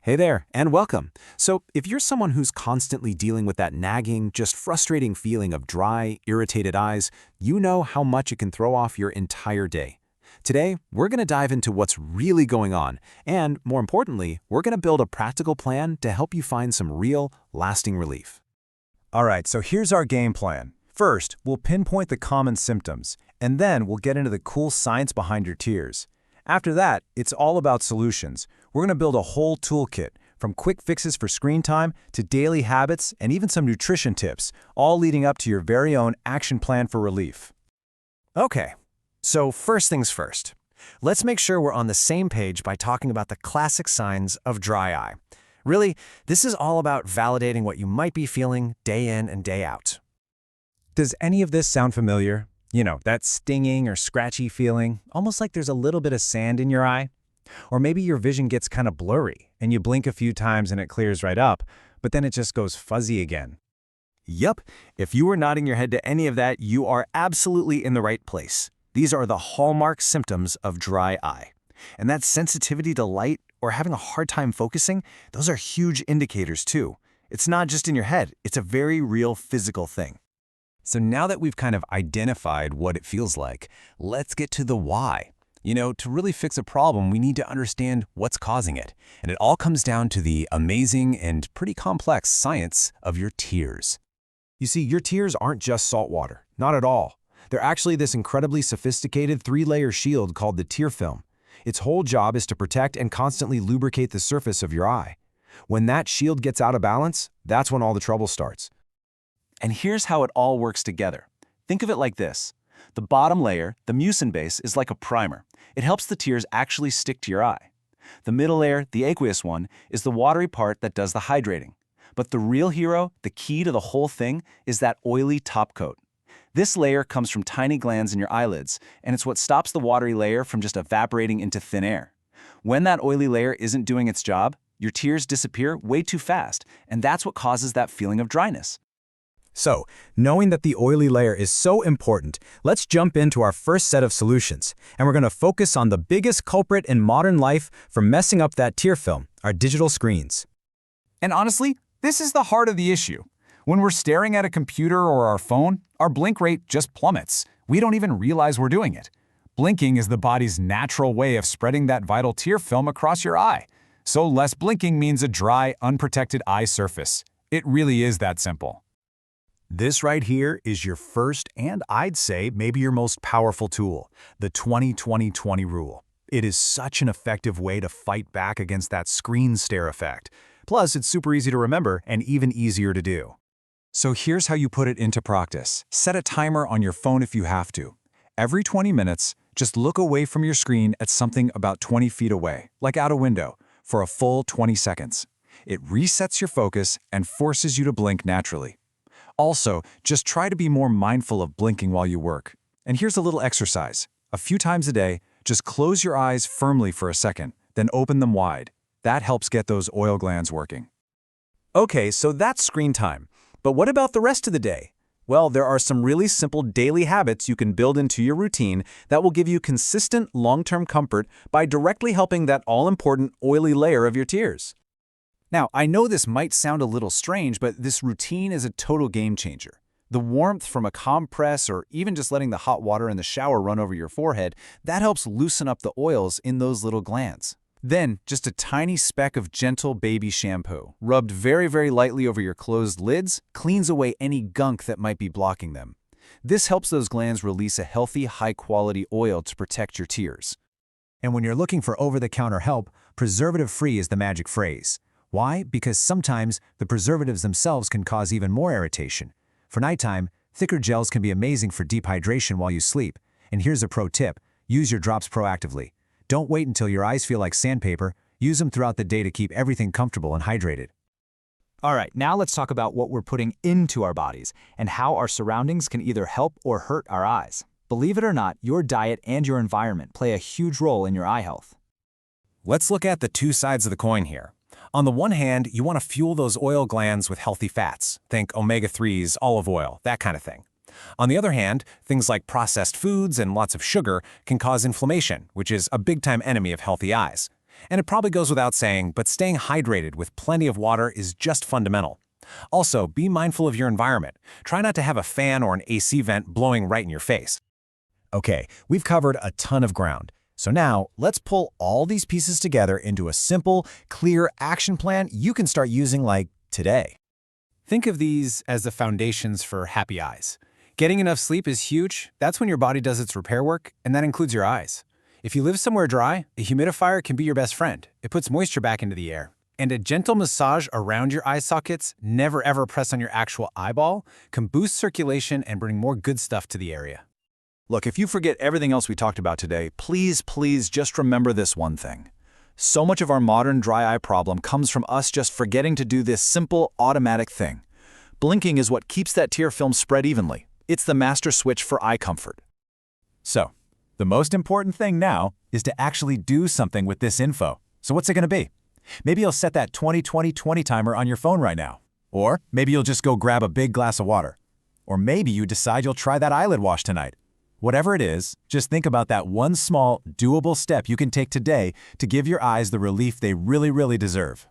Hey there, and welcome. So, if you're someone who's constantly dealing with that nagging, just frustrating feeling of dry, irritated eyes, you know how much it can throw off your entire day. Today, we're going to dive into what's really going on, and more importantly, we're going to build a practical plan to help you find some real, lasting relief. All right, so here's our game plan. First, we'll pinpoint the common symptoms, and then we'll get into the cool science behind your tears. After that, it's all about solutions. We're going to build a whole toolkit, from quick fixes for screen time to daily habits and even some nutrition tips, all leading up to your very own action plan for relief. Okay, so first things first. Let's make sure we're on the same page by talking about the classic signs of dry eye. Really, this is all about validating what you might be feeling day in and day out. Does any of this sound familiar? You know, that stinging or scratchy feeling, almost like there's a little bit of sand in your eye? Or maybe your vision gets kind of blurry, and you blink a few times and it clears right up, but then it just goes fuzzy again. Yup, if you are nodding your head to any of that, you are absolutely in the right place. These are the hallmark symptoms of dry eye. And that sensitivity to light or having a hard time focusing, those are huge indicators too. It's not just in your head, it's a very real physical thing. So now that we've kind of identified what it feels like, let's get to the why. You know, to really fix a problem, we need to understand what's causing it. And it all comes down to the amazing and pretty complex science of your tears. You see, your tears aren't just salt water. Not at all. They're actually this incredibly sophisticated three-layer shield called the tear film. Its whole job is to protect and constantly lubricate the surface of your eye. When that shield gets out of balance, that's when all the trouble starts. And here's how it all works together. Think of it like this. The bottom layer, the mucin base, is like a primer. It helps the tears actually stick to your eye. The middle layer, the aqueous one, is the watery part that does the hydrating. But the real hero, the key to the whole thing, is that oily top coat. This layer comes from tiny glands in your eyelids, and it's what stops the watery layer from just evaporating into thin air. When that oily layer isn't doing its job, your tears disappear way too fast, and that's what causes that feeling of dryness. So, knowing that the oily layer is so important, let's jump into our first set of solutions. And we're going to focus on the biggest culprit in modern life for messing up that tear film, our digital screens. And honestly, this is the heart of the issue. When we're staring at a computer or our phone, our blink rate just plummets. We don't even realize we're doing it. Blinking is the body's natural way of spreading that vital tear film across your eye. So less blinking means a dry, unprotected eye surface. It really is that simple. This right here is your first and I'd say maybe your most powerful tool, the 20-20-20 rule. It is such an effective way to fight back against that screen stare effect. Plus, it's super easy to remember and even easier to do. So here's how you put it into practice. Set a timer on your phone if you have to. Every 20 minutes, just look away from your screen at something about 20 feet away, like out a window, for a full 20 seconds. It resets your focus and forces you to blink naturally. Also, just try to be more mindful of blinking while you work. And here's a little exercise. A few times a day, just close your eyes firmly for a second, then open them wide. That helps get those oil glands working. Okay, so that's screen time. But what about the rest of the day? Well, there are some really simple daily habits you can build into your routine that will give you consistent long-term comfort by directly helping that all-important oily layer of your tears. Now, I know this might sound a little strange, but this routine is a total game changer. The warmth from a compress or even just letting the hot water in the shower run over your forehead, that helps loosen up the oils in those little glands. Then, just a tiny speck of gentle baby shampoo, rubbed very, very lightly over your closed lids, cleans away any gunk that might be blocking them. This helps those glands release a healthy, high-quality oil to protect your tears. And when you're looking for over-the-counter help, preservative-free is the magic phrase. Why? Because sometimes the preservatives themselves can cause even more irritation. For nighttime, thicker gels can be amazing for deep hydration while you sleep. And here's a pro tip. Use your drops proactively. Don't wait until your eyes feel like sandpaper. Use them throughout the day to keep everything comfortable and hydrated. All right, now let's talk about what we're putting into our bodies and how our surroundings can either help or hurt our eyes. Believe it or not, your diet and your environment play a huge role in your eye health. Let's look at the two sides of the coin here. On the one hand, you want to fuel those oil glands with healthy fats. Think omega-3s, olive oil, that kind of thing. On the other hand, things like processed foods and lots of sugar can cause inflammation, which is a big-time enemy of healthy eyes. And it probably goes without saying, but staying hydrated with plenty of water is just fundamental. Also, be mindful of your environment. Try not to have a fan or an AC vent blowing right in your face. Okay, we've covered a ton of ground. So now, let's pull all these pieces together into a simple, clear action plan you can start using like today. Think of these as the foundations for happy eyes. Getting enough sleep is huge. That's when your body does its repair work, and that includes your eyes. If you live somewhere dry, a humidifier can be your best friend. It puts moisture back into the air. And a gentle massage around your eye sockets, never ever press on your actual eyeball, can boost circulation and bring more good stuff to the area. Look, if you forget everything else we talked about today, please just remember this one thing. So much of our modern dry eye problem comes from us just forgetting to do this simple, automatic thing. Blinking is what keeps that tear film spread evenly. It's the master switch for eye comfort. So, the most important thing now is to actually do something with this info. So what's it going to be? Maybe you'll set that 20-20-20 timer on your phone right now. Or maybe you'll just go grab a big glass of water. Or maybe you decide you'll try that eyelid wash tonight. Whatever it is, just think about that one small, doable step you can take today to give your eyes the relief they really deserve.